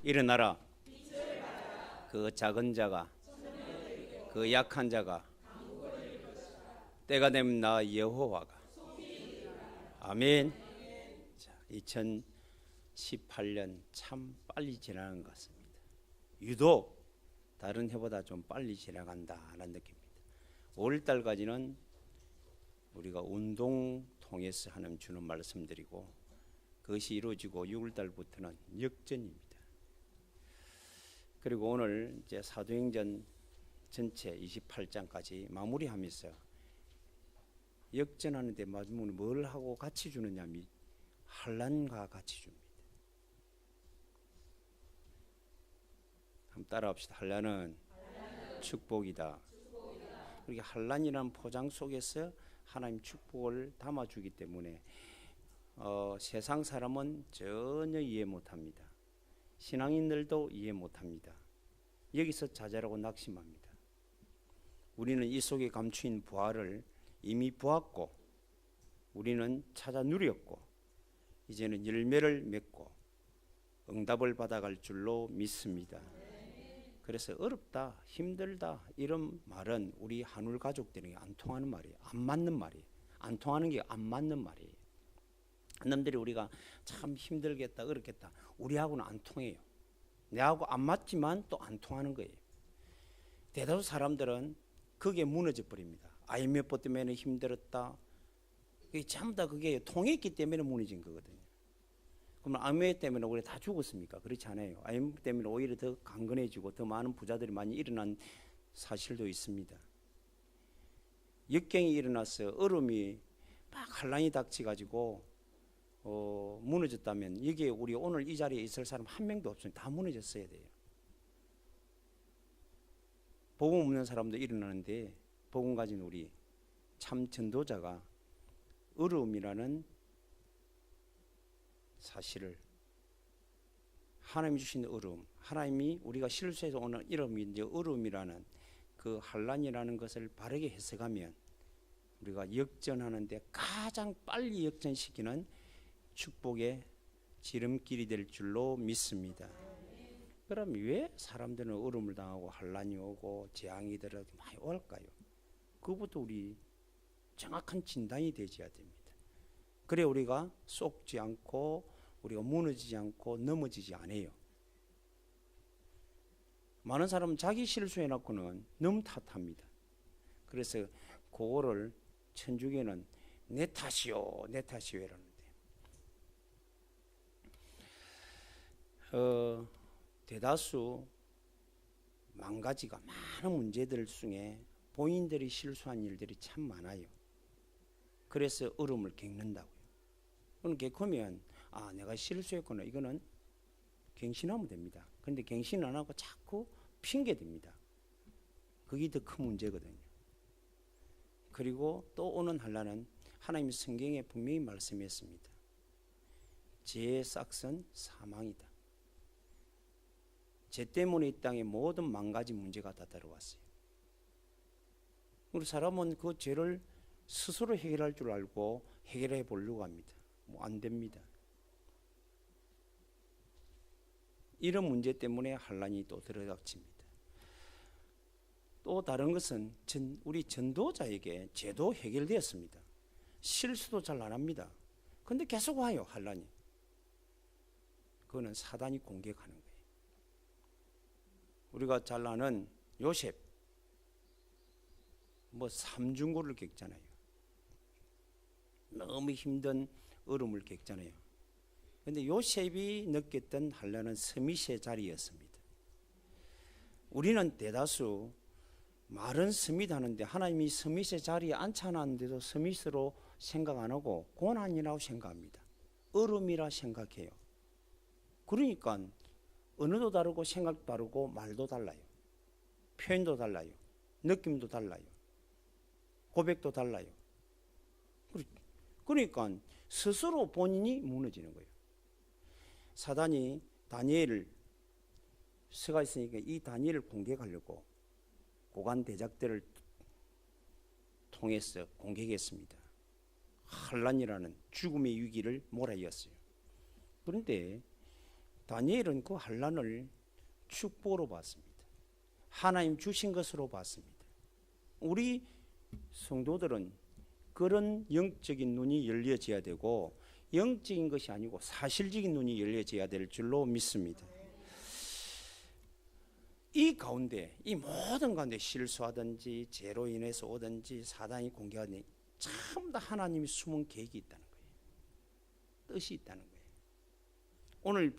일어나라. 그 작은 자가, 그 약한 자가 때가 되면 나 여호와가. 아멘. 자, 2018년 참 빨리 지나간 것 같습니다. 유독 다른 해보다 좀 빨리 지나간다는 느낌입니다. 5월달까지는 우리가 운동 통해서 하나님 주는 말씀드리고 그것이 이루어지고 6월달부터는 역전입니다. 그리고 오늘 이제 사도행전 전체 28장까지 마무리하면서 역전하는데 마지막에 뭘 하고 같이 주느냐 하면 환난과 같이 줍니다. 한번 따라합시다. 환난은 축복이다. 그렇게 환난이라는 포장 속에서 하나님 축복을 담아주기 때문에 세상 사람은 전혀 이해 못합니다. 신앙인들도 이해 못합니다. 여기서 좌절하고 낙심합니다. 우리는 이 속에 감추인 부활을 이미 보았고 우리는 찾아 누렸고 이제는 열매를 맺고 응답을 받아갈 줄로 믿습니다. 그래서 어렵다, 힘들다 이런 말은 우리 한울 가족들에게 안 통하는 말이에요. 안 맞는 말이에요. 안 통하는 게 안 맞는 말이에요. 남들이 우리가 참 힘들겠다, 어렵겠다. 우리하고는 안 통해요. 내하고 안 맞지만 또 안 통하는 거예요. 대다수 사람들은 그게 무너져 버립니다. IMF 때문에 힘들었다. 전부 다 그게 통했기 때문에 무너진 거거든요. 그러면 IMF 때문에 우리 다 죽었습니까? 그렇지 않아요. IMF 때문에 오히려 더 강건해지고 더 많은 부자들이 많이 일어난 사실도 있습니다. 역경이 일어나서 얼음이 막 한란이 닥쳐가지고 무너졌다면 여기에 우리 오늘 이 자리에 있을 사람 한 명도 없으면 다 무너졌어야 돼요. 복음 없는 사람도 일어나는데 복음 가진 우리 참 전도자가 어려움이라는 사실을 하나님이 주신 어려움, 하나님이 우리가 실수해서 오는 어려움이라는 그 환난이라는 것을 바르게 해석하면 우리가 역전하는데 가장 빨리 역전시키는 축복의 지름길이 될 줄로 믿습니다. 그럼 왜 사람들은 어려움을 당하고 환난이 오고 재앙이 들어도 많이 올까요? 그것부터 우리 정확한 진단이 되어야 됩니다. 그래 우리가 쏟지 않고 우리가 무너지지 않고 넘어지지 않아요. 많은 사람은 자기 실수해놓고는 너무 탓합니다. 그래서 그거를 천주교는 내 탓이요 내 탓이요 이러는데 대다수 망가지가 많은 문제들 중에 본인들이 실수한 일들이 참 많아요. 그래서 어려움을 겪는다고요. 그럼 겪으면 내가 실수했구나 이거는 갱신하면 됩니다. 그런데 갱신 안 하고 자꾸 핑계댑니다. 그게 더 큰 문제거든요. 그리고 또 오는 환난은 하나님이 성경에 분명히 말씀했습니다. 죄의 싹은 사망이다. 죄 때문에 이 땅에 모든 망가진 문제가 다 들어왔어요. 우리 사람은 그 죄를 스스로 해결할 줄 알고 해결해 보려고 합니다. 안 됩니다. 이런 문제 때문에 환난이 또 들어닥칩니다. 또 다른 것은 우리 전도자에게 죄도 해결되었습니다. 실수도 잘 안 합니다. 그런데 계속 와요 환난이. 그거는 사단이 공격하는 거예요. 우리가 잘 아는 요셉 삼중고를 겪잖아요. 너무 힘든 어려움을 겪잖아요. 그런데 요셉이 느꼈던 환난은 스밋의 자리였습니다. 우리는 대다수 말은 스밋 하는데 하나님이 스밋의 자리에 앉혀놨는데도 스밋으로 생각 안 하고 고난이라고 생각합니다. 어려움이라 생각해요. 그러니까 언어도 다르고 생각도 다르고 말도 달라요. 표현도 달라요. 느낌도 달라요. 고백도 달라요. 그러니까 스스로 본인이 무너지는 거예요. 사단이 다니엘을 서가 있으니까 이 다니엘을 공격하려고 고관 대작들을 통해서 공격했습니다. 환난이라는 죽음의 위기를 몰아이었어요. 그런데 다니엘은 그 환난을 축복으로 봤습니다. 하나님 주신 것으로 봤습니다. 우리 성도들은 그런 영적인 눈이 열려져야 되고, 영적인 것이 아니고 사실적인 눈이 열려져야 될 줄로 믿습니다. 이 가운데, 이 모든 가운데 실수하든지 죄로 인해서 오든지 사단이 공격하든지 전부 다 하나님이 숨은 계획이 있다는 거예요. 뜻이 있다는 거예요. 오늘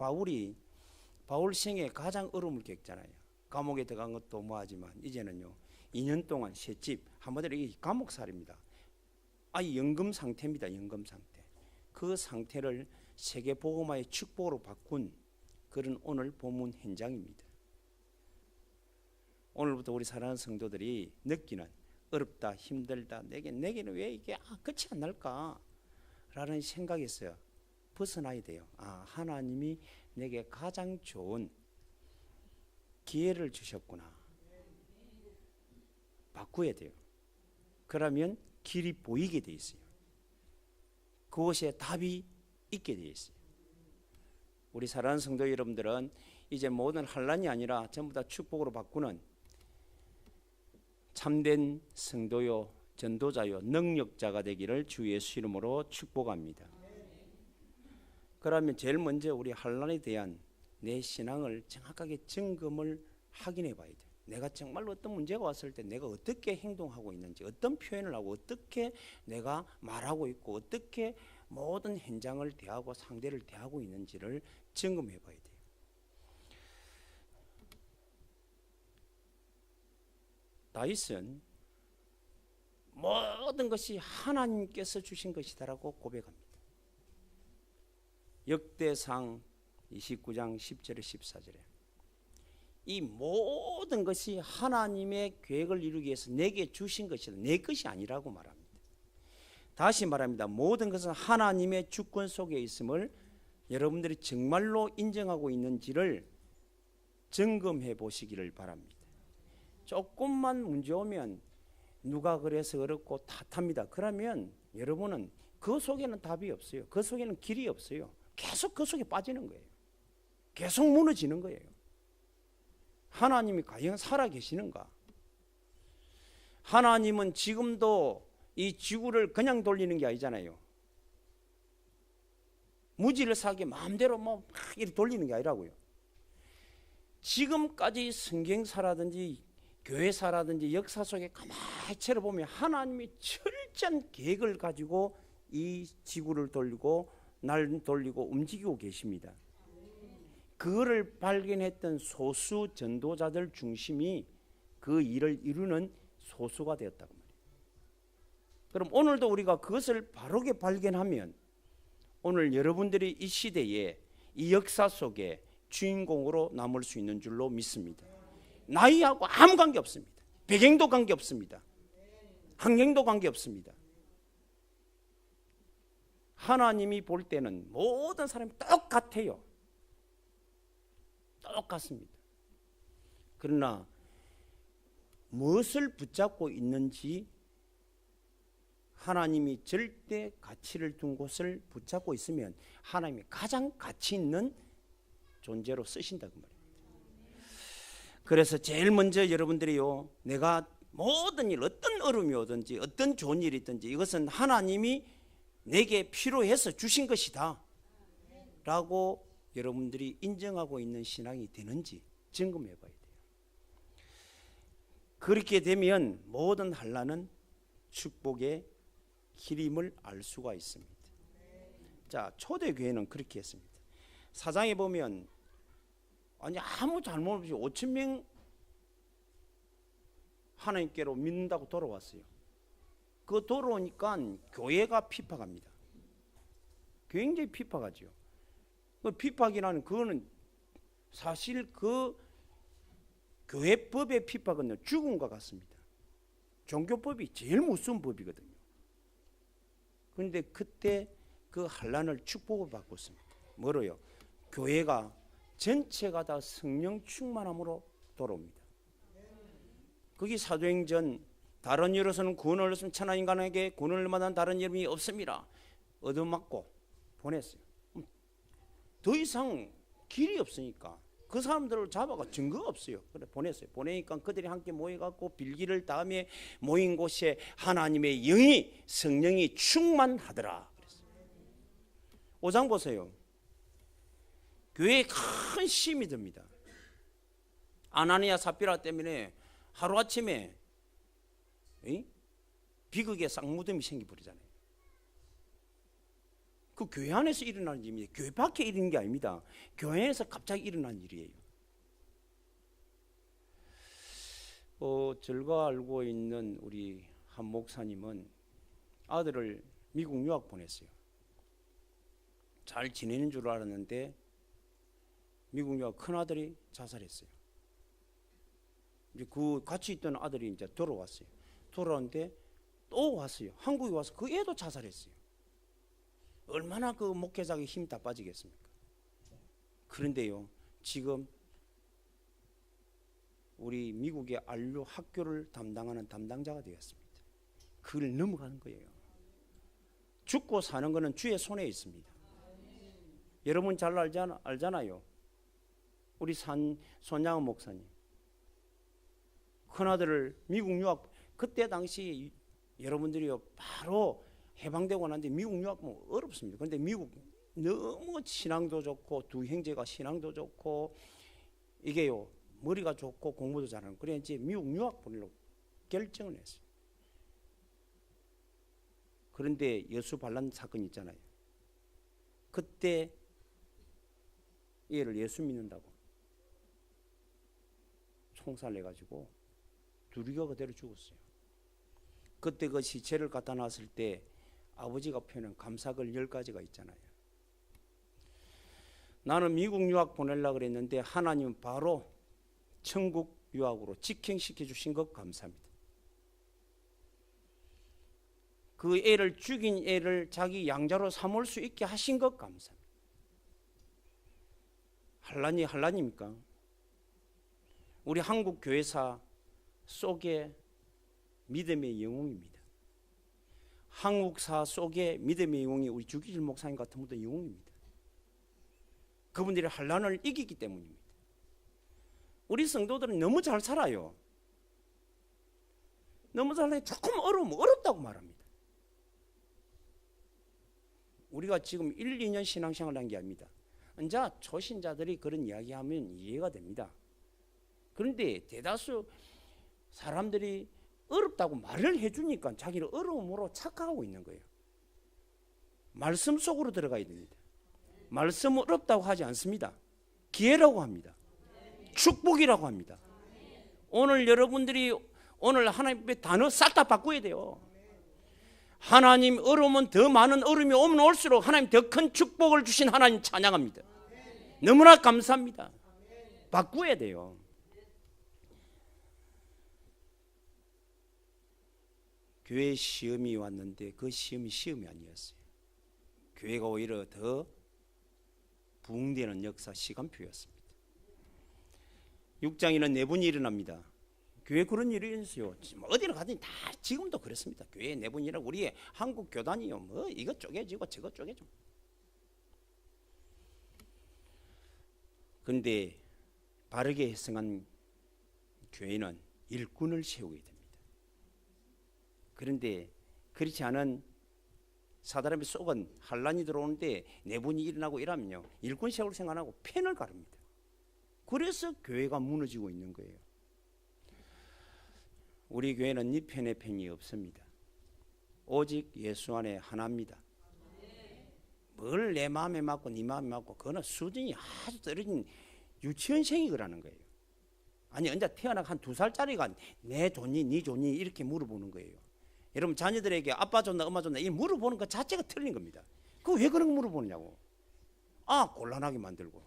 바울 생에 가장 어려움을 겪잖아요. 감옥에 들어간 것도 뭐하지만 이제는요 2년 동안 셋집, 한마디로 이게 감옥살입니다. 연금 상태입니다. 연금 상태. 그 상태를 세계복음화의 축복으로 바꾼 그런 오늘 본문 현장입니다. 오늘부터 우리 사랑하는 성도들이 느끼는 어렵다, 힘들다, 내게는 왜 이게 끝이 안 날까? 라는 생각에서 벗어나야 돼요. 하나님이 내게 가장 좋은 기회를 주셨구나. 바꾸어야 돼요. 그러면 길이 보이게 돼 있어요. 그것에 답이 있게 돼 있어요. 우리 사랑하는 성도 여러분들은 이제 모든 환난이 아니라 전부 다 축복으로 바꾸는 참된 성도요, 전도자요, 능력자가 되기를 주 예수 이름으로 축복합니다. 그러면 제일 먼저 우리 환난에 대한 내 신앙을 정확하게 점검을 확인해 봐야 돼요. 내가 정말로 어떤 문제가 왔을 때 내가 어떻게 행동하고 있는지, 어떤 표현을 하고 어떻게 내가 말하고 있고 어떻게 모든 현장을 대하고 상대를 대하고 있는지를 점검해 봐야 돼요. 다윗은 모든 것이 하나님께서 주신 것이다라고 고백합니다. 역대상 29장 10절에 14절에 이 모든 것이 하나님의 계획을 이루기 위해서 내게 주신 것이다. 내 것이 아니라고 말합니다. 다시 말합니다. 모든 것은 하나님의 주권 속에 있음을 여러분들이 정말로 인정하고 있는지를 점검해 보시기를 바랍니다. 조금만 문제 오면 누가 그래서 어렵고 탓합니다. 그러면 여러분은 그 속에는 답이 없어요. 그 속에는 길이 없어요. 계속 그 속에 빠지는 거예요. 계속 무너지는 거예요. 하나님이 과연 살아계시는가? 하나님은 지금도 이 지구를 그냥 돌리는 게 아니잖아요. 무질서하게 마음대로 막 이렇게 돌리는 게 아니라고요. 지금까지 성경사라든지 교회사라든지 역사 속에 가만히 쳐다보면 하나님이 철저한 계획을 가지고 이 지구를 돌리고 날 돌리고 움직이고 계십니다. 그거를 발견했던 소수 전도자들 중심이 그 일을 이루는 소수가 되었다고 말이에요. 그럼 오늘도 우리가 그것을 바르게 발견하면 오늘 여러분들이 이 시대에 이 역사 속에 주인공으로 남을 수 있는 줄로 믿습니다. 나이하고 아무 관계 없습니다. 배경도 관계 없습니다. 환경도 관계 없습니다. 하나님이 볼 때는 모든 사람이 똑같아요. 똑같습니다. 그러나 무엇을 붙잡고 있는지 하나님이 절대 가치를 둔 곳을 붙잡고 있으면 하나님이 가장 가치 있는 존재로 쓰신다고 말입니다. 그래서 제일 먼저 여러분들이요, 내가 모든 일, 어떤 어려움이 오든지 어떤 좋은 일이 있든지 이것은 하나님이 내게 필요해서 주신 것이다 라고 여러분들이 인정하고 있는 신앙이 되는지 점검해 봐야 돼요. 그렇게 되면 모든 환난은 축복의 길임을 알 수가 있습니다. 자, 초대교회는 그렇게 했습니다. 사장에 보면 아무 잘못 없이 5,000명 하나님께로 믿는다고 돌아왔어요. 그 돌아오니까 교회가 핍박합니다. 굉장히 핍박하죠. 그 핍박이라는 그거는 사실 그 교회법의 핍박은 죽음과 같습니다. 종교법이 제일 무서운 법이거든요. 그런데 그때 그 환난을 축복을 바꿨습니다. 뭐로요? 교회가 전체가 다 성령 충만함으로 돌아옵니다. 거기 사도행전 다른 이로서는 구원을 얻으면 천하 인간에게 구원을 받는 다른 이름이 없습니다. 얻어맞고 보냈어요. 더 이상 길이 없으니까 그 사람들을 잡아가 증거가 없어요. 그래 보냈어요. 보내니까 그들이 함께 모여갖고 빌기를 다음에 모인 곳에 하나님의 영이 성령이 충만하더라. 그랬어요. 5장 보세요. 교회에 큰 시험이 듭니다. 아나니아 삽비라 때문에 하루아침에 비극의 쌍무덤이 생겨버리잖아요. 그 교회 안에서 일어나는 일입니다. 교회 밖에 일어나는 게 아닙니다. 교회 안에서 갑자기 일어난 일이에요. 제가 알고 있는 우리 한 목사님은 아들을 미국 유학 보냈어요. 잘 지내는 줄 알았는데 미국 유학 큰 아들이 자살했어요. 이제 그 같이 있던 아들이 이제 돌아왔어요. 돌아왔는데 또 왔어요. 한국에 와서 그 애도 자살했어요. 얼마나 그 목회자의 힘이 다 빠지겠습니까? 그런데요, 지금 우리 미국의 안료 학교를 담당하는 담당자가 되었습니다. 그걸 넘어가는 거예요. 죽고 사는 것은 주의 손에 있습니다. 여러분 잘 알잖아요. 우리 손양은 목사님 큰아들을 미국 유학, 그때 당시 여러분들이요 바로 해방되고 난데 미국 유학 뭐 어렵습니다. 그런데 미국 너무 신앙도 좋고 두 형제가 신앙도 좋고 이게요 머리가 좋고 공부도 잘하는, 그래 이제 미국 유학 보내려고 결정을 했어요. 그런데 여수 반란 사건 있잖아요. 그때 얘를 예수 믿는다고 총살해가지고 둘이가 그대로 죽었어요. 그때 그 시체를 갖다 놨을 때 아버지가 표현한 감사글 10가지가 있잖아요. 나는 미국 유학 보내려고 그랬는데 하나님은 바로 천국 유학으로 직행시켜 주신 것 감사합니다. 그 애를 죽인 애를 자기 양자로 삼을 수 있게 하신 것 감사합니다. 한란입니까? 우리 한국 교회사 속에 믿음의 영웅입니다. 한국사 속에 믿음의 영웅이 우리 주기질 목사님 같은 분도 영웅입니다. 그분들이 한란을 이기기 때문입니다. 우리 성도들은 너무 잘 살아요. 너무 잘 살아요. 조금 어려우면 어렵다고 말합니다. 우리가 지금 1, 2년 신앙생활을 한 게 아닙니다. 이제 초신자들이 그런 이야기하면 이해가 됩니다. 그런데 대다수 사람들이 어렵다고 말을 해주니까 자기는 어려움으로 착각하고 있는 거예요. 말씀 속으로 들어가야 됩니다. 말씀은 어렵다고 하지 않습니다. 기회라고 합니다. 축복이라고 합니다. 오늘 여러분들이 오늘 하나님의 단어 싹 다 바꿔야 돼요. 하나님 어려우면 더 많은 어려움이 오면 올수록 하나님 더 큰 축복을 주신 하나님 찬양합니다. 너무나 감사합니다. 바꿔야 돼요. 교회 시험이 왔는데 그 시험이 아니었어요. 교회가 오히려 더 부흥되는 역사 시간표였습니다. 6장에는 내분이 일어납니다. 교회 그런 일이 있어요. 어디를 가든지 다 지금도 그렇습니다. 교회 내분이라 우리의 한국 교단이요. 뭐 이거 쪼개지고 저거 쪼개지고. 그런데 바르게 해석한 교회는 일꾼을 세우게 됩니다. 그런데 그렇지 않은 사다람이 쏘건 한란이 들어오는데 내분이 일어나고 이러면요, 일꾼 세울 생각 안 하고 펜을 가릅니다. 그래서 교회가 무너지고 있는 거예요. 우리 교회는 네 편에 편이 없습니다. 오직 예수 안에 하나입니다. 뭘 내 마음에 맞고 네 마음에 맞고 그거는 수준이 아주 떨어진 유치원생이 그러는 거예요. 아니 언제 태어나 한 2살짜리가 내 좋니 네 좋니 이렇게 물어보는 거예요. 여러분 자녀들에게 아빠 좋나 엄마 좋나 이 물어보는 것 자체가 틀린 겁니다. 그거 왜 그런 거 물어보느냐고. 곤란하게 만들고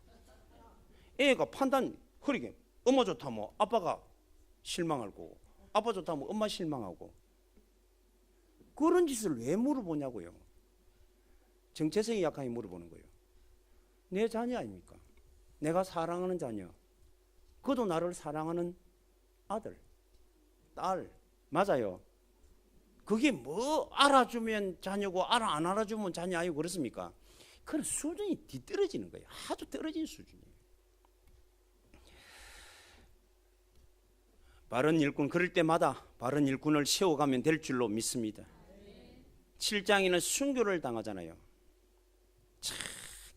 애가 판단 흐리게 엄마 좋다면 아빠가 실망할 거고 아빠 좋다면 엄마 실망하고 그런 짓을 왜 물어보냐고요. 정체성이 약하게 물어보는 거예요. 내 자녀 아닙니까? 내가 사랑하는 자녀, 그도 나를 사랑하는 아들, 딸, 맞아요. 그게 뭐 알아주면 자녀고 안 알아주면 자녀 아니고 그렇습니까? 그런 수준이 뒤떨어지는 거예요. 아주 떨어진 수준이에요. 바른 일꾼, 그럴 때마다 바른 일꾼을 세워가면 될 줄로 믿습니다. 7장에는 순교를 당하잖아요.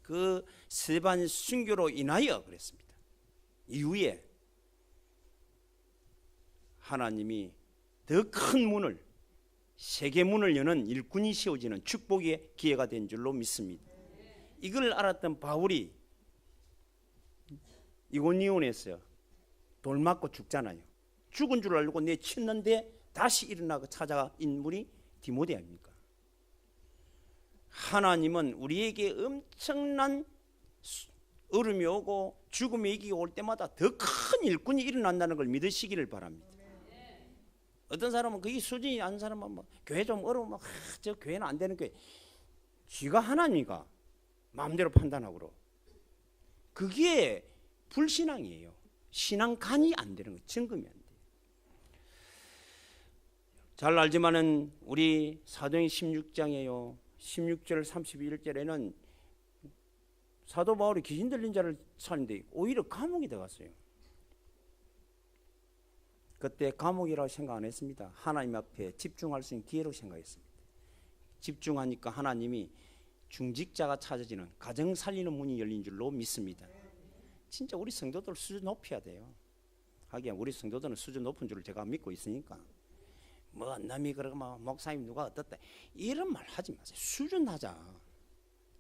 그 스데반 순교로 인하여 그랬습니다. 이후에 하나님이 더 큰 문을, 세계 문을 여는 일꾼이 세워지는 축복의 기회가 된 줄로 믿습니다. 이걸 알았던 바울이 이고니온에서 돌 맞고 죽잖아요. 죽은 줄 알고 내쳤는데 다시 일어나고 찾아가 인물이 디모데 아닙니까? 하나님은 우리에게 엄청난 어려움이 오고 죽음의 위기가 올 때마다 더 큰 일꾼이 일어난다는 걸 믿으시기를 바랍니다. 어떤 사람은 그게 수준이 아닌 사람은 뭐 교회 좀 어려우면 저 교회는 안 되는 교회, 쥐가 하나님이가 마음대로 판단하고, 그게 불신앙이에요. 신앙간이 안 되는 거예요. 증금이 안 돼요. 잘 알지만은 우리 사도행 16장에요. 16절 31절에는 사도 바울이 귀신 들린 자를 살인데 오히려 감옥에 들어갔어요. 그때 감옥이라고 생각 안 했습니다. 하나님 앞에 집중할 수 있는 기회로 생각했습니다. 집중하니까 하나님이 중직자가 찾아지는, 가정 살리는 문이 열린 줄로 믿습니다. 진짜 우리 성도들 수준 높여야 돼요. 하기야 우리 성도들은 수준 높은 줄을 제가 믿고 있으니까 뭐 남이 그러고 막 목사님 누가 어떻다 이런 말 하지 마세요. 수준 하자.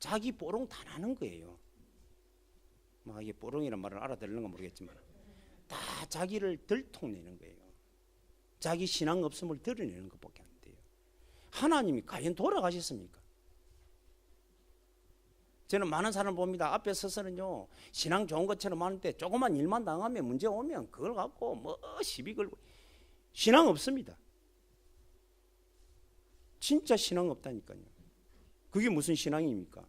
자기 뽀롱 다 나는 거예요. 막 이게 뽀롱이란 말을 알아들는 건 모르겠지만 다 자기를 들통내는 거예요. 자기 신앙 없음을 드러내는 것밖에 안 돼요. 하나님이 과연 돌아가셨습니까? 저는 많은 사람을 봅니다. 앞에 서서는요 신앙 좋은 것처럼 하는데 조그만 일만 당하면 문제 오면 그걸 갖고 뭐 시비 걸고, 신앙 없습니다. 진짜 신앙 없다니까요. 그게 무슨 신앙입니까?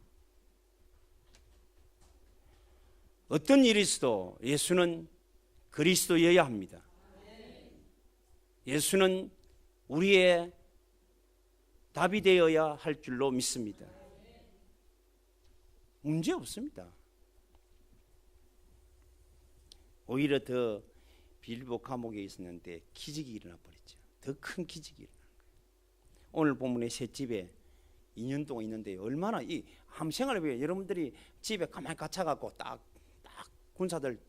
어떤 일이 있어도 예수는 그리스도여야 합니다. 예수는 우리의 답이 되어야 할 줄로 믿습니다. 문제 없습니다. 오히려 더 빌보 감옥에 있었는데 기적이 일어나 버렸죠. 더 큰 기적이 일어나는 거예요. 오늘 본문의 셋집에 2년 동안 있는데 얼마나 이 함생활을 위해 여러분들이 집에 가만히 갇혀갖고 딱 군사들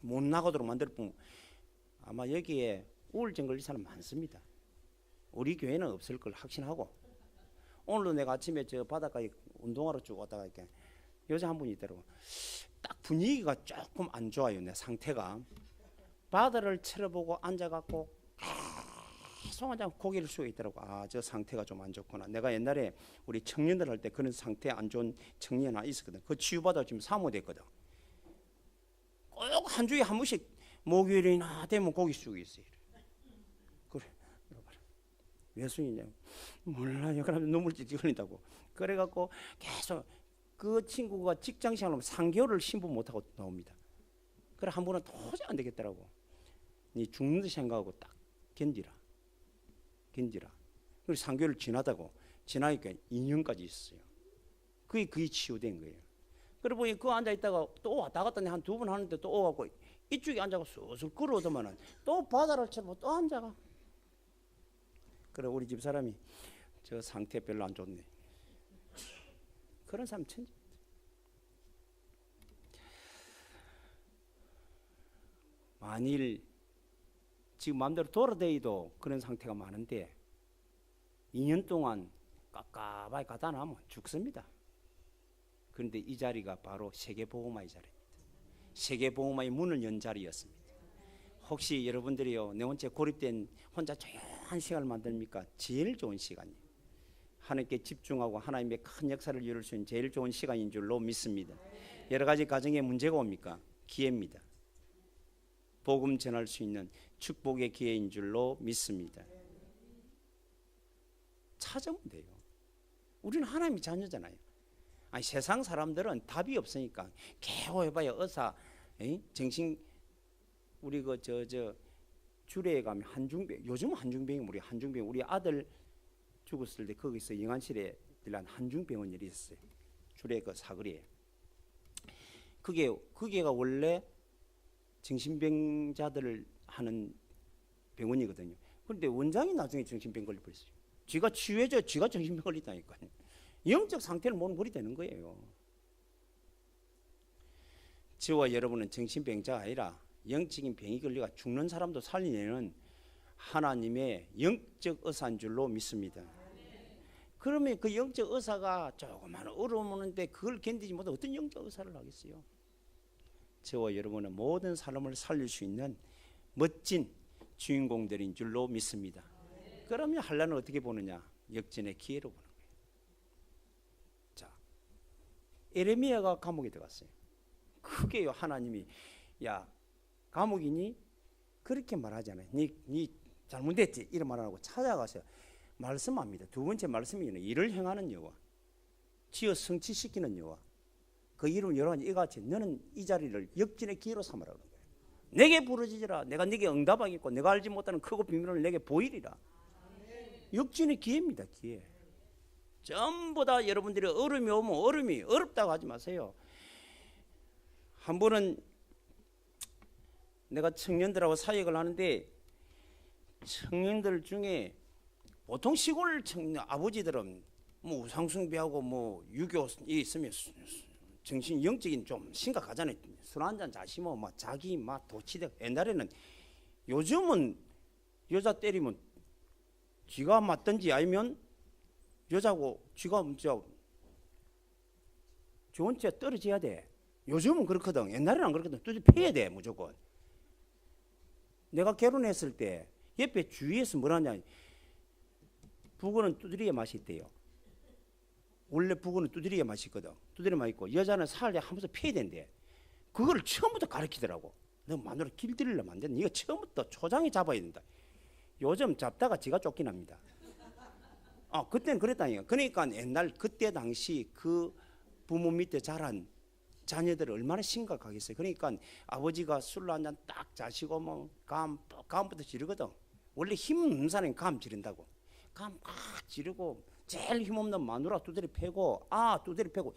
못 나가도록 만들 뿐 아마 여기에 우울증 걸린 사람 많습니다. 우리 교회는 없을 걸 확신하고, 오늘도 내가 아침에 저 바닷가에 운동하러 쭉 왔다가 이렇게 여자 한 분이 있더라고. 딱 분위기가 조금 안 좋아요. 내 상태가. 바다를 쳐다보고 앉아갖고 계속 앉아 고개를 숙여 있더라고. 아, 저 상태가 좀 안 좋구나. 내가 옛날에 우리 청년들 할 때 그런 상태 안 좋은 청년 하나 있었거든. 그 치유받아 지금 사모됐거든. 꼭 한 주에 한 번씩 목요일이나 되면 고개 숙여 있어요. 그래, 몇 순이냐? 몰라요. 그러면 눈물 찔찔 흘린다고. 그래갖고 계속 그 친구가 직장 생활하면 3개월을 신분 못하고 나옵니다. 그래 한 번은 도저히 안 되겠더라고. 니 죽는 듯 생각하고 딱 견디라. 그리고 3개월 지나니까 2년까지 있었어요. 그게 치유된 거예요. 그러고 보니 그 앉아 있다가 또 왔다 갔다 한 2번 하는데 또 오갖고 이쪽에 앉아가 쑥쑥 걸어오더만은 또 바다를 쳐보고 또 앉아가. 그래 우리 집 사람이 저 상태 별로 안 좋네. 그런 사람 천재. 만일 지금 마음대로 돌아다니도 그런 상태가 많은데 2년 동안 깝깝하게 가다 나면 죽습니다. 그런데 이 자리가 바로 세계보호마의 자리입니다. 세계보호마의 문을 연 자리였습니다. 혹시 여러분들이요 내 혼자 고립된 혼자 조용한 시간을 만듭니까? 제일 좋은 시간이에요. 하나님께 집중하고 하나님의 큰 역사를 이룰 수 있는 제일 좋은 시간인 줄로 믿습니다. 여러 가지 가정에 문제가 옵니까? 기회입니다. 복음 전할 수 있는 축복의 기회인 줄로 믿습니다. 찾으면 돼요. 우리는 하나님의 자녀잖아요. 아니, 세상 사람들은 답이 없으니까 개호해봐야 의사, 정신 우리 그 주례에 가면 한중병, 요즘 한중병이 우리 아들 죽었을 때 거기서 영안실에 들어간 한중병원 일이 있었어요. 주례 그 사거리에. 그게가 원래 정신병자들을 하는 병원이거든요. 그런데 원장이 나중에 정신병 걸려버렸어요. 쥐가 치유해져 쥐가 정신병 걸리다니까요. 영적 상태를 모르는 벌이 되는 거예요. 저와 여러분은 정신병자가 아니라 영적인 병이 걸려가 죽는 사람도 살리는 하나님의 영적 의사인 줄로 믿습니다. 그러면 그 영적 의사가 조그마한 어려움 오는데 그걸 견디지 못해 어떤 영적 의사를 하겠어요? 저와 여러분은 모든 사람을 살릴 수 있는 멋진 주인공들인 줄로 믿습니다. 그러면 한란을 어떻게 보느냐? 역전의 기회로 보는 거예요. 자, 에레미야가 감옥에 들어갔어요. 크게요. 하나님이 야 감옥이니? 그렇게 말하잖아요. 니 잘못됐지 이런 말 안 하고 찾아가서 말씀합니다. 두 번째 말씀이 일을 행하는 여호와, 지어 성취시키는 여호와, 그 이름 여러 가지 이같이 너는 이 자리를 역전의 기회로 삼으라 그런 거예요. 내게 부르짖으라. 내가 네게 응답하겠고 내가 알지 못하는 크고 비밀을 내게 보이리라. 역전의 기회입니다. 기회. 전부 다 여러분들이 어려움이 오면 어려움이 어렵다고 하지 마세요. 한 번은 내가 청년들하고 사역을 하는데 청년들 중에 보통 시골 청년 아버지들은 뭐 우상숭배하고 뭐 유교에 있으면 정신 영적인 좀 심각하잖아요. 술 한잔 자시면 막 자기 막 도치돼. 옛날에는 요즘은 여자 때리면 쥐가 맞든지 아니면 여자고 쥐가 좋은 채 떨어져야 돼. 요즘은 그렇거든. 옛날에는 안 그렇거든. 두드려 패야 돼 무조건. 내가 결혼했을 때 옆에 주위에서 뭐라냐, 북어는 두드리게 맛이 있대요. 원래 북어는 두드리게 맛이 있거든. 두드리게 맛 있고 여자는 살에 하면서 패야 된대. 그걸 처음부터 가르치더라고. 너 마누라 길들이려면 안 돼. 네가 처음부터 초장에 잡아야 된다. 요즘 잡다가 지가 쫓겨납니다. 그때는 그랬다니까. 그러니까 옛날 그때 당시 그 부모 밑에 자란 자녀들을 얼마나 심각하겠어요. 그러니까 아버지가 술로 한 잔 딱 자시고 뭐 감부터 지르거든. 원래 힘 없는 사람이 감 지른다고. 감 지르고 제일 힘없는 마누라 두드리 패고 두드리 패고.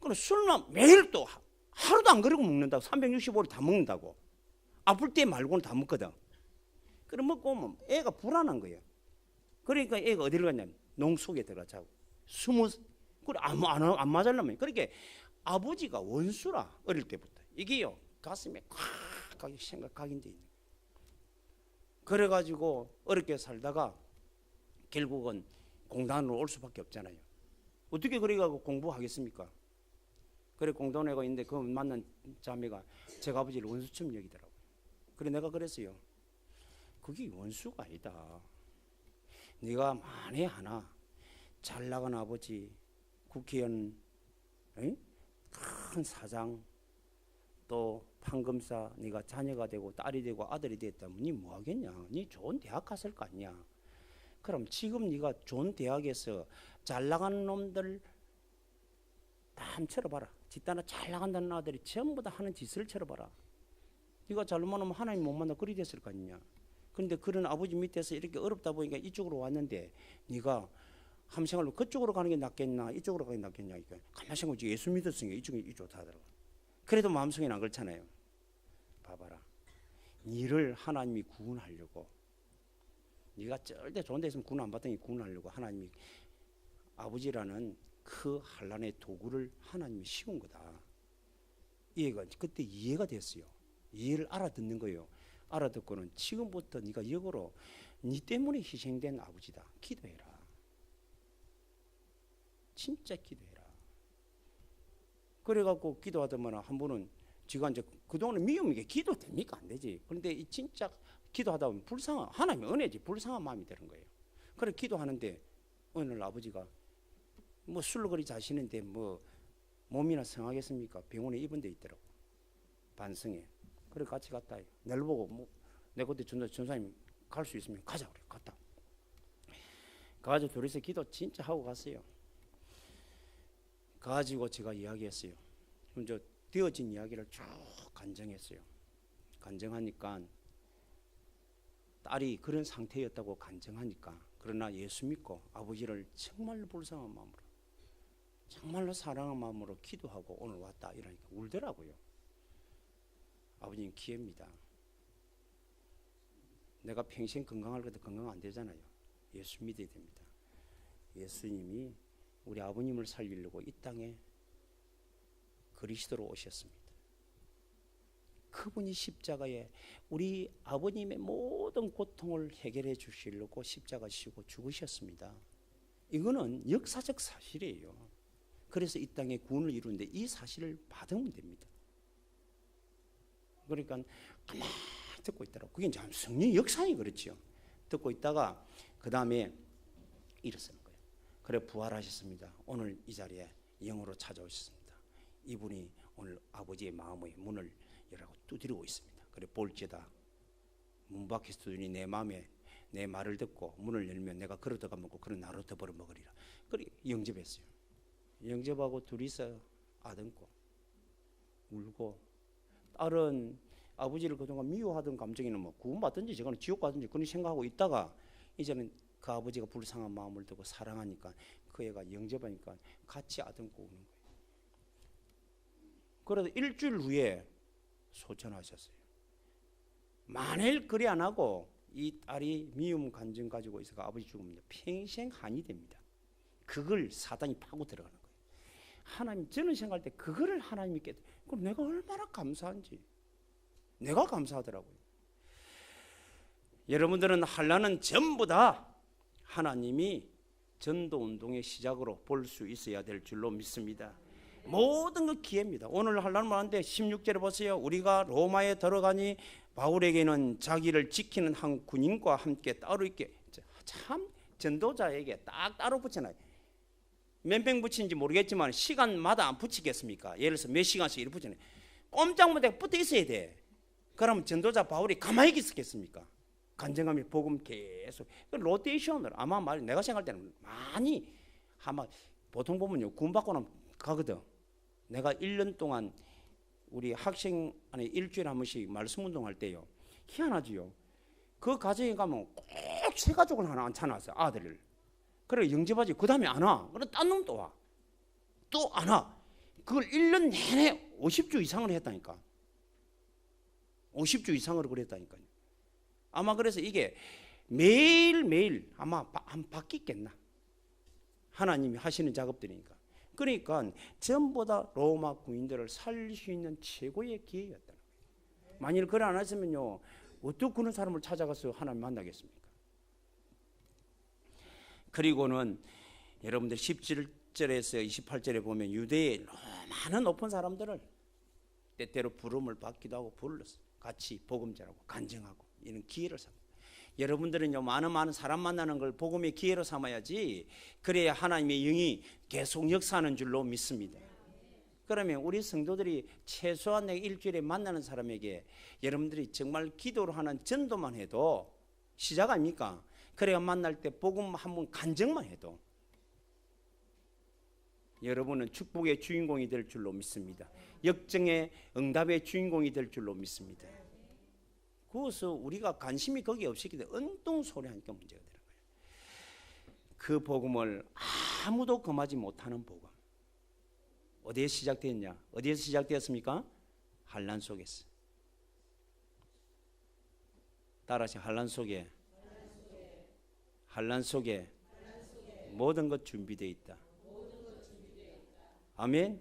그럼 술만 매일 또 하루도 안 그러고 먹는다고. 365일 다 먹는다고. 아플 때 말고는 다 먹거든. 그럼 먹고 오면 애가 불안한 거예요. 그러니까 애가 어디를 갔냐면 농 속에 들어가자고. 그래 안 맞으려면. 그렇게 아버지가 원수라. 어릴 때부터. 이게요 가슴에 콱 가기 생각각인데 있는. 그래가지고 어렵게 살다가 결국은 공단으로 올 수밖에 없잖아요. 어떻게 그래가지고 공부하겠습니까? 그래 공단에 가 있는데 그 만난 자매가 제가 아버지를 원수처럼 여기더라고요. 그래 내가 그랬어요. 그게 원수가 아니다. 네가 만에 하나 잘 나간 아버지, 국회의원, 큰 사장, 또 판검사, 네가 자녀가 되고 딸이 되고 아들이 됐다면 네 뭐 하겠냐? 네 좋은 대학 갔을 거 아니야. 그럼 지금 네가 좋은 대학에서 잘 나가는 놈들 다 한번 쳐봐라. 집단에 잘 나간다는 아들이 전부 다 하는 짓을 쳐봐라. 네가 잘못 하면 하나님 못 만나 그리 됐을 거 아니냐. 그런데 그런 아버지 밑에서 이렇게 어렵다 보니까 이쪽으로 왔는데 네가 함생활로 그쪽으로 가는 게 낫겠나 이쪽으로 가는 게 낫겠냐. 그러니까 가만히 생각해 예수 믿었으니까 이쪽이 좋다 하더라고. 그래도 마음속에는 안 그렇잖아요. 봐봐라. 니를 하나님이 구원하려고, 네가 절대 좋은 데 있으면 구원 안 받더니 구원하려고 하나님이 아버지라는 그 환난의 도구를 하나님이 씌운 거다. 그때 이해가 됐어요. 이해를 알아듣는 거예요. 알아듣고는 지금부터 네가 역으로 네 때문에 희생된 아버지다. 기도해라. 진짜 기도해라. 그래갖고 기도하더만 한 번은 지가 이제 그동안은 미움이게 기도 됩니까? 안 되지. 그런데 진짜 기도하다 보면 하나님의 은혜지 불쌍한 마음이 드는 거예요. 그래 기도하는데 어느 날 아버지가 뭐 술거리 자시는데 뭐 몸이나 성하겠습니까? 병원에 입원 데 있더라고. 반성해. 그래 같이 갔다. 날 보고 뭐 내가 그때 전사님 갈 수 있으면 가자 그래. 갔다. 가지고 둘이서 기도 진짜 하고 갔어요. 가지고 제가 이야기했어요. 먼저 되어진 이야기를 쭉 간증했어요. 간증하니까 딸이 그런 상태였다고 간증하니까 그러나 예수 믿고 아버지를 정말로 불쌍한 마음으로 정말로 사랑한 마음으로 기도하고 오늘 왔다 이러니까 울더라고요. 아버님 기회입니다. 내가 평생 건강할 것도 건강 안 되잖아요. 예수 믿어야 됩니다. 예수님이 우리 아버님을 살리려고 이 땅에 그리스도로 오셨습니다. 그분이 십자가에 우리 아버님의 모든 고통을 해결해 주시려고 십자가 지고 죽으셨습니다. 이거는 역사적 사실이에요. 그래서 이 땅에 구원을 이루는데 이 사실을 받으면 됩니다. 그러니까 가만히 듣고 있더라고. 그게 이제 성령의 역사니 그렇지요. 듣고 있다가 그 다음에 일어서는 거예요. 그래 부활하셨습니다. 오늘 이 자리에 영으로 찾아오셨습니다. 이분이 오늘 아버지의 마음의 문을 열라고 두드리고 있습니다. 그래 볼지다 문 밖에서 두드리니 내 마음에 내 말을 듣고 문을 열면 내가 걸어 들어가 먹고 그런 나로 더 벌어 먹으리라. 그래 영접했어요. 영접하고 둘이서 아듬고 울고, 딸은 아버지를 그동안 미워하던 감정에는 뭐 구원받든지 저거는 지옥 가든지 그런 생각하고 있다가 이제는 그 아버지가 불쌍한 마음을 두고 사랑하니까 그 애가 영접하니까 같이 아듬고 우는 거예요. 그래도 일주일 후에 소천하셨어요. 만일 그리 안 하고 이 딸이 미움 감정 가지고 있어서 아버지 죽으면 평생 한이 됩니다. 그걸 사단이 파고 들어가는 거예요. 하나님, 저는 생각할 때 그거를 하나님이 깨, 그럼 내가 얼마나 감사한지 내가 감사하더라고요. 여러분들은 환난은 전부 다 하나님이 전도운동의 시작으로 볼 수 있어야 될 줄로 믿습니다. 모든 것 기회입니다. 오늘 환난을 하는데 16절에 보세요. 우리가 로마에 들어가니 바울에게는 자기를 지키는 한 군인과 함께 따로 있게, 참 전도자에게 딱 따로 붙여놔요. 몇 명 붙이는지 모르겠지만 시간마다 안 붙이겠습니까? 예를 들어서 몇 시간씩 이렇게 붙여놔요. 꼼짝 못하고 붙어 있어야 돼. 그러면 전도자 바울이 가만히 있었겠습니까? 간증하며 복음 계속 로테이션을, 아마 말 내가 생각할 때는 많이, 아마 보통 보면요 구원받고 나면 가거든. 내가 1년 동안 우리 학생 안에 일주일에 한 번씩 말씀 운동할 때요, 희한하지요. 그 가정에 가면 꼭 세 가족을 하나 앉혀놨어요. 아들을. 그래 영접하지. 그 다음에 안 와. 그래 딴 놈 또 와. 또 안 와. 그걸 1년 내내 50주 이상을 했다니까. 50주 이상으로 그랬다니까요. 아마 그래서 이게 매일매일 아마 안 바뀌겠나. 하나님이 하시는 작업들이니까. 그러니까 전부 다 로마 군인들을 살릴 수 있는 최고의 기회였다는 거예요. 만일 그걸 안 했으면요, 어떻게 그런 사람을 찾아가서 하나님 만나겠습니까? 그리고는 여러분들 17절에서 28절에 보면 유대의 많은 높은 사람들을 때때로 부름을 받기도 하고 불렀어요. 같이 복음 전하고 간증하고 이런 기회를 삼아. 여러분들은요 많은 사람 만나는 걸 복음의 기회로 삼아야지. 그래야 하나님의 영이 계속 역사하는 줄로 믿습니다. 그러면 우리 성도들이 최소한 내 일주일에 만나는 사람에게 여러분들이 정말 기도를 하는 전도만 해도 시작 아닙니까? 그래야 만날 때 복음 한번 간증만 해도 여러분은 축복의 주인공이 될 줄로 믿습니다. 역정의 응답의 주인공이 될 줄로 믿습니다. 그래서 우리가 관심이 거기에 없었기 때문에 엉뚱소리 하니까 문제가 되는 거예요. 그 복음을 아무도 금하지 못하는 복음. 어디에 시작되었냐? 어디에서 시작되었습니까? 환난 속에서. 따라서 환난 속에, 환난 속에 모든 것 준비되어 있다. 아멘.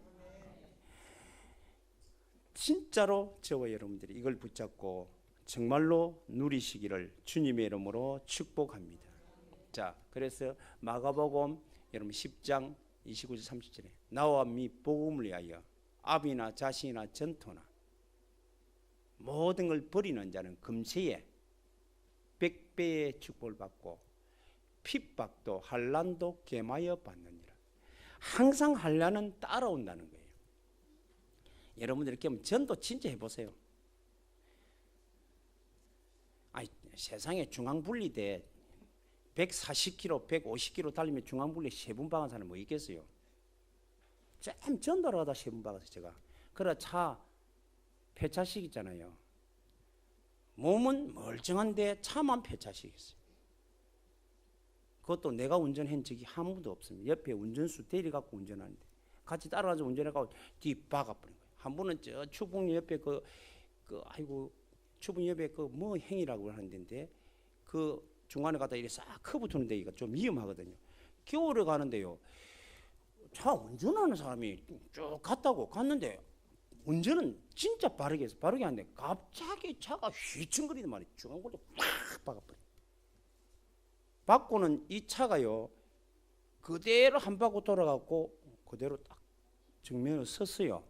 진짜로 저와 여러분들이 이걸 붙잡고 정말로 누리시기를 주님의 이름으로 축복합니다. 자, 그래서 마가복음 여러분 10장 29절 30절에 나와 미 복음을 위하여 아비나 자신이나 전토나 모든 걸 버리는 자는 금세에 100배의 축복을 받고 핍박도 환난도 겸하여 받느니라. 항상 환난은 따라온다는 거예요. 여러분들 이렇게 하면 전도 진짜 해보세요. 아니, 세상에 중앙분리대 140km, 150km 달리면 중앙분리 3분 박은 사람 뭐 있겠어요? 참 전도를 하다 3분 박았어요 제가. 그래 차 폐차식 있잖아요. 몸은 멀쩡한데 차만 폐차식 있어요. 그것도 내가 운전한 적이 한 번도 없습니다. 옆에 운전수 데려갖고 운전하는데 같이 따라가서 운전해가지고 뒤 박아버린 거예요. 한 번은 저 추봉 옆에 아이고 추봉 옆에 그 뭐 행이라고 하는 데인데 그 중간에 가다 이렇게 싹 커붙는 데가 좀 위험하거든요. 겨울에 가는데요, 차 운전하는 사람이 쭉 갔는데 운전은 진짜 바르게 해서 바르게 하는데 갑자기 차가 휘청거리는 말이에요. 중간 골로 팍 박아버려. 박고는 이 차가요 그대로 한 바퀴 돌아가고 그대로 딱 정면으로 섰어요.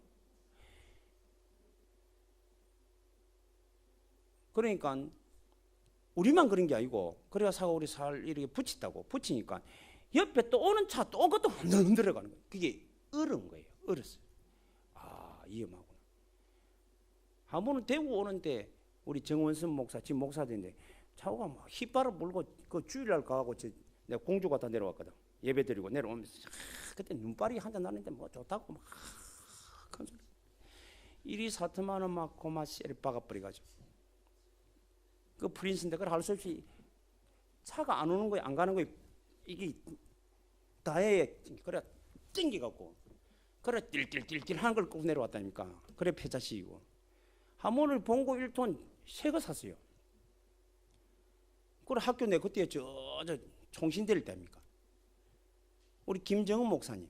그러니까 우리만 그런 게 아니고, 그래야 차가 우리 살 이렇게 붙이니까 옆에 또 오는 차 또 그것도 흔들어 가는 거예요. 그게 얼은 거예요. 얼었어요. 아, 위험하구나. 한 번은 대구 오는데 우리 정원선 목사, 지금 목사인데 차가 막 휘발을 불고 그 주일날 가고 내가 공주 갔다 내려왔거든. 예배 드리고 내려오면서 그때 눈발이 한잔 나는데 뭐 좋다고 막 큰 소리. 이리 사트만은 막 고마 씨를 박아버려가지고 그 프린스인데 그걸 할 수 없이 차가 안 오는 거야, 안 가는 거야. 이게 다에 그래 땡겨갖고 그래 띨띨띨띨 하는 걸 꼭 내려왔다니까. 그래 폐자식이고 한 번을 봉고 1톤 새 거 샀어요. 그래 학교 내 그때 저 총신 될 때입니까? 우리 김정은 목사님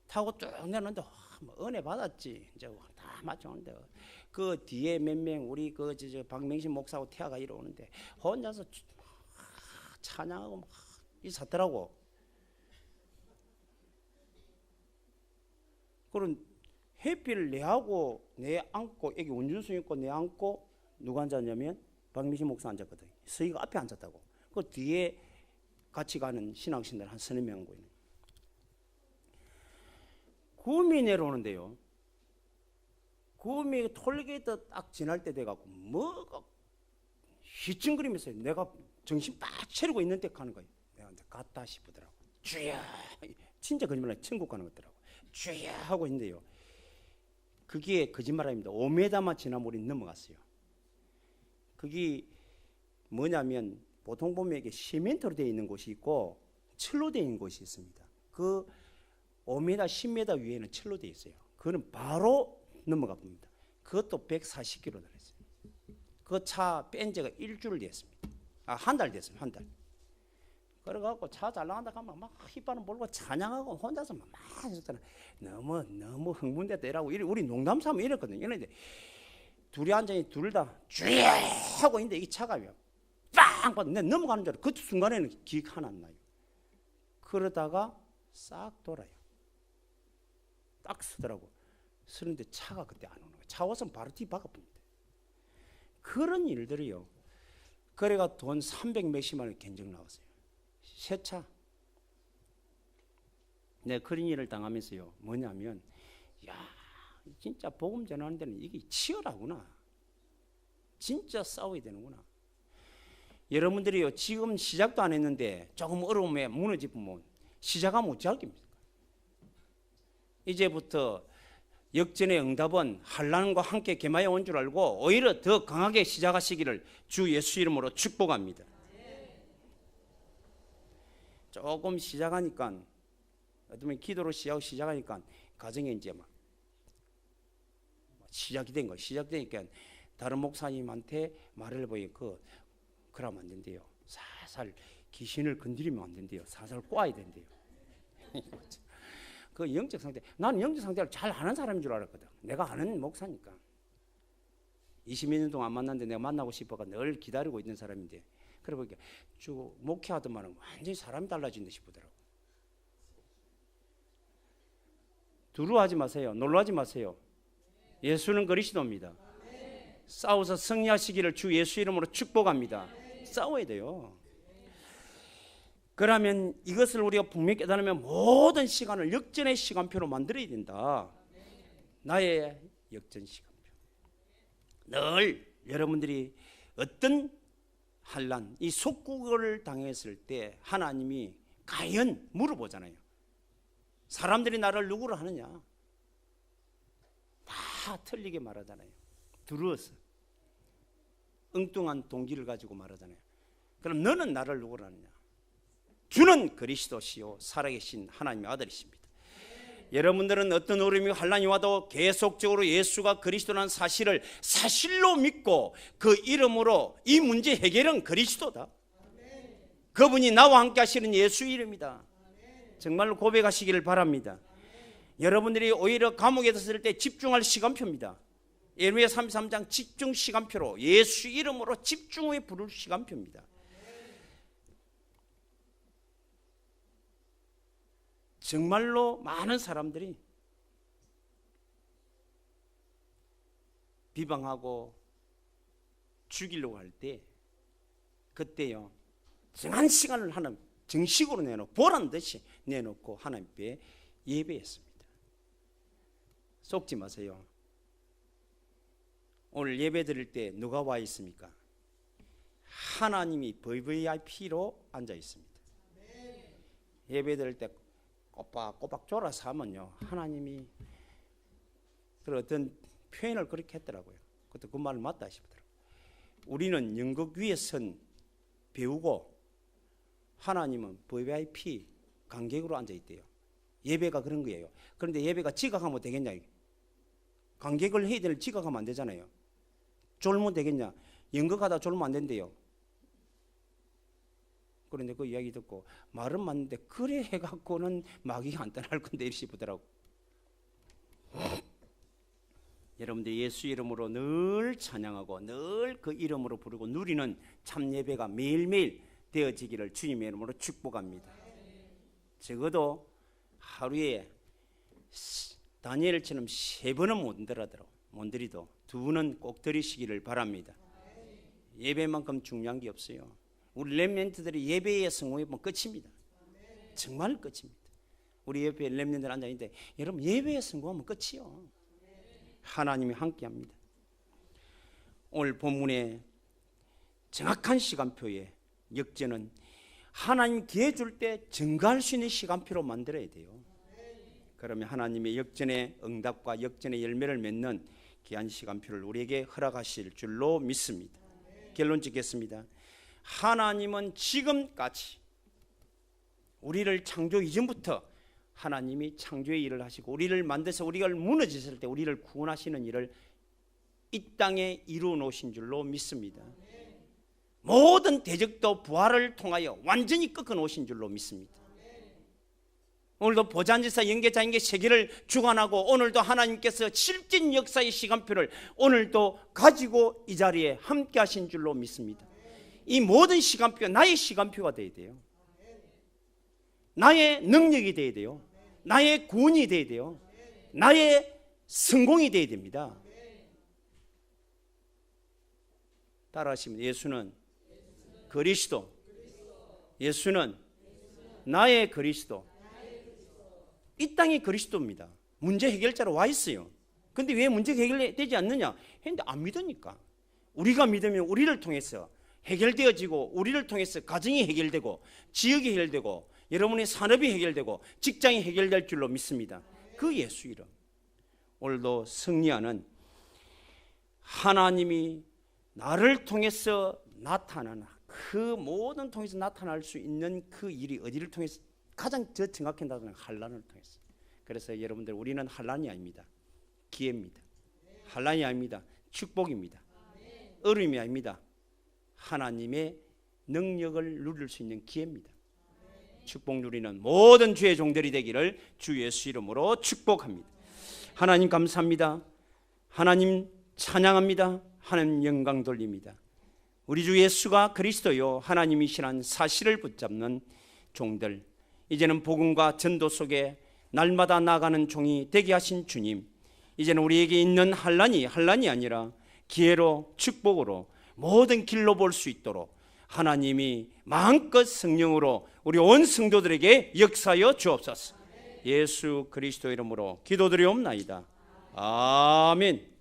타고 쭉 내렸는데 은혜 받았지. 이제 다 맞춰오는데 그 뒤에 몇 명 우리 그 박명신 목사하고 태아가 이러오는데 혼자서 찬양하고 막 이 샀더라고. 그런 해피를 내하고 내 안고 여기 운전수 있고 내 안고 누가 앉았냐면 박명신 목사 앉았거든. 서희가 앞에 앉았다고. 그 뒤에 같이 가는 신앙신들 한 서너 명 보이는. 구미 내려오는데요. 구미 톨게이트 딱 지날 때 돼갖고 뭐가 휘청거리면서 내가 정신 빡 차리고 있는 때 가는 거예요. 내가 갔다 싶더라고. 주야, 진짜 거짓말, 천국 가는 거더라고. 주야 하고 있는데요. 그게 거짓말 아닙니다. 5m만 지나면 우리 넘어갔어요. 그게 뭐냐면 보통 보면 이게 시멘트로 되어 있는 곳이 있고 철로 되어 있는 곳이 있습니다. 그 5m, 10m 위에는 철로 되어 있어요. 그거는 바로 넘어가 봅니다. 그것도 140km 달렸어요. 그 차 뺀 지가 일주일 됐습니다. 한 달 됐어요. 한 달. 그래갖고 차 잘 나간다 하면 막 휘발은 몰고 찬양하고 혼자서 막 했었잖아. 너무 흥분됐다 이라고 우리 농담 삼아 이랬거든요. 이랬는데 둘이 앉아니 둘 다 쥐야 하고 있는데 이 차가 빵 받아 내가 넘어가는 줄 알아. 그 순간에는 기억 하나 안 나요. 그러다가 싹 돌아요. 딱 서더라고. 서는데 차가 그때 안 오는 거예요. 차 와서 바로 뒤 박아봅니다. 그런 일들이요. 그래가 돈 300 몇십만 원 견적 나왔어요. 새 차. 내 그런 일을 당하면서요. 뭐냐면 야 진짜 복음 전하는 데는 이게 치열하구나. 진짜 싸워야 되는구나. 여러분들이요 지금 시작도 안 했는데 조금 어려움에 무너지면 시작하면 어찌할 겁니까? 이제부터 역전의 응답은 환난과 함께 개마에 온 줄 알고 오히려 더 강하게 시작하시기를 주 예수 이름으로 축복합니다. 조금 시작하니까 어쩌면 기도로 시작하니까 가정에 이제 막 시작이 된 거예요. 시작되니까 다른 목사님한테 말을 해보니까 그러면 안 된대요. 살살 귀신을 건드리면 안 된대요. 살살 꼬아야 된대요. 그 영적 상태, 나는 영적 상태를 잘 아는 사람인 줄 알았거든. 내가 아는 목사니까. 20몇 년 동안 안 만났는데 내가 만나고 싶어가 늘 기다리고 있는 사람인데, 그래 보니까 쭉 목회하더만은 완전히 사람이 달라진다 싶더라고. 두려워하지 마세요. 놀라지 마세요. 예수는 그리스도입니다. 싸워서 승리하시기를 주 예수 이름으로 축복합니다. 싸워야 돼요. 그러면 이것을 우리가 분명히 깨달으면 모든 시간을 역전의 시간표로 만들어야 된다. 나의 역전 시간표. 늘 여러분들이 어떤 환난, 이 속국을 당했을 때 하나님이 과연 물어보잖아요. 사람들이 나를 누구로 하느냐? 다 틀리게 말하잖아요. 두려워서 엉뚱한 동기를 가지고 말하잖아요. 그럼 너는 나를 누구로 하느냐? 주는 그리스도시요 살아계신 하나님의 아들이십니다. 여러분들은 어떤 어려움이 환난이 와도 계속적으로 예수가 그리스도라는 사실을 사실로 믿고 그 이름으로 이 문제 해결은 그리스도다. 그분이 나와 함께 하시는 예수 이름이다. 정말로 고백하시기를 바랍니다. 여러분들이 오히려 감옥에 있을 때 집중할 시간표입니다. 예레미야 33장 집중 시간표로 예수 이름으로 집중해 부를 시간표입니다. 정말로 많은 사람들이 비방하고 죽이려고 할 때 그때요 정한 시간을 하나님 정식으로 내놓고 보란 듯이 내놓고 하나님께 예배했습니다. 속지 마세요. 오늘 예배 드릴 때 누가 와 있습니까? 하나님이 VVIP로 앉아 있습니다. 예배 드릴 때 꼬박꼬박 졸아서 하면요 하나님이 그런 어떤 표현을 그렇게 했더라고요. 그것도 그 말을 맞다 싶더라고요. 우리는 연극 위에 선 배우고 하나님은 VIP 관객으로 앉아 있대요. 예배가 그런 거예요. 그런데 예배가 지각하면 되겠냐? 관객을 해야 될 지각하면 안 되잖아요. 졸면 되겠냐? 연극하다 졸면 안 된대요. 그런데 그 이야기 듣고 말은 맞는데 그래 해갖고는 마귀가 안 떠날 건데 이러시 보더라고. 여러분들 예수 이름으로 늘 찬양하고 늘 그 이름으로 부르고 누리는 참 예배가 매일매일 되어지기를 주님의 이름으로 축복합니다. 적어도 하루에 다니엘처럼 3번은 못 드리도 2번은 꼭 드리시기를 바랍니다. 예배만큼 중요한 게 없어요. 우리 렘넌트들이 예배에 성공해보면 끝입니다. 정말 끝입니다. 우리 옆에 렘넌트들 앉아있는데 여러분 예배에 성공하면 끝이요. 하나님이 함께합니다. 오늘 본문의 정확한 시간표에 역전은 하나님 기회 줄 때 증거할 수 있는 시간표로 만들어야 돼요. 그러면 하나님의 역전의 응답과 역전의 열매를 맺는 귀한 시간표를 우리에게 허락하실 줄로 믿습니다. 결론 짓겠습니다. 하나님은 지금까지 우리를 창조 이전부터 하나님이 창조의 일을 하시고 우리를 만드셔서 우리가 무너졌을 때 우리를 구원하시는 일을 이 땅에 이루어 놓으신 줄로 믿습니다. 모든 대적도 부활을 통하여 완전히 꺾어 놓으신 줄로 믿습니다. 오늘도 보좌지사 영계자인계 세계를 주관하고 오늘도 하나님께서 실진 역사의 시간표를 오늘도 가지고 이 자리에 함께 하신 줄로 믿습니다. 이 모든 시간표가 나의 시간표가 되어야 돼요. 나의 능력이 되어야 돼요. 나의 구원이 되어야 돼요. 나의 성공이 되어야 됩니다. 따라하시면 예수는 그리스도, 예수는 나의 그리스도. 이 땅이 그리스도입니다. 문제 해결자로 와 있어요. 근데 왜 문제가 해결되지 않느냐 했는데 안 믿으니까. 우리가 믿으면 우리를 통해서 해결되어지고 우리를 통해서 가정이 해결되고 지역이 해결되고 여러분의 산업이 해결되고 직장이 해결될 줄로 믿습니다. 그 예수 이름. 오늘도 승리하는 하나님이 나를 통해서 나타나는 그 모든 통해서 나타날 수 있는 그 일이 어디를 통해서 가장 정확히 나타나는 환난을 통해서. 그래서 여러분들 우리는 환난이 아닙니다. 기회입니다. 환난이 아닙니다. 축복입니다. 어려움이 아닙니다. 하나님의 능력을 누릴 수 있는 기회입니다. 축복 누리는 모든 주의 종들이 되기를 주 예수 이름으로 축복합니다. 하나님 감사합니다. 하나님 찬양합니다. 하나님 영광 돌립니다. 우리 주 예수가 그리스도요 하나님이시란 사실을 붙잡는 종들, 이제는 복음과 전도 속에 날마다 나아가는 종이 되게 하신 주님, 이제는 우리에게 있는 환난이 아니라 기회로 축복으로 모든 길로 볼 수 있도록 하나님이 마음껏 성령으로 우리 온 성도들에게 역사하여 주옵소서. 예수 그리스도 이름으로 기도드리옵나이다. 아멘.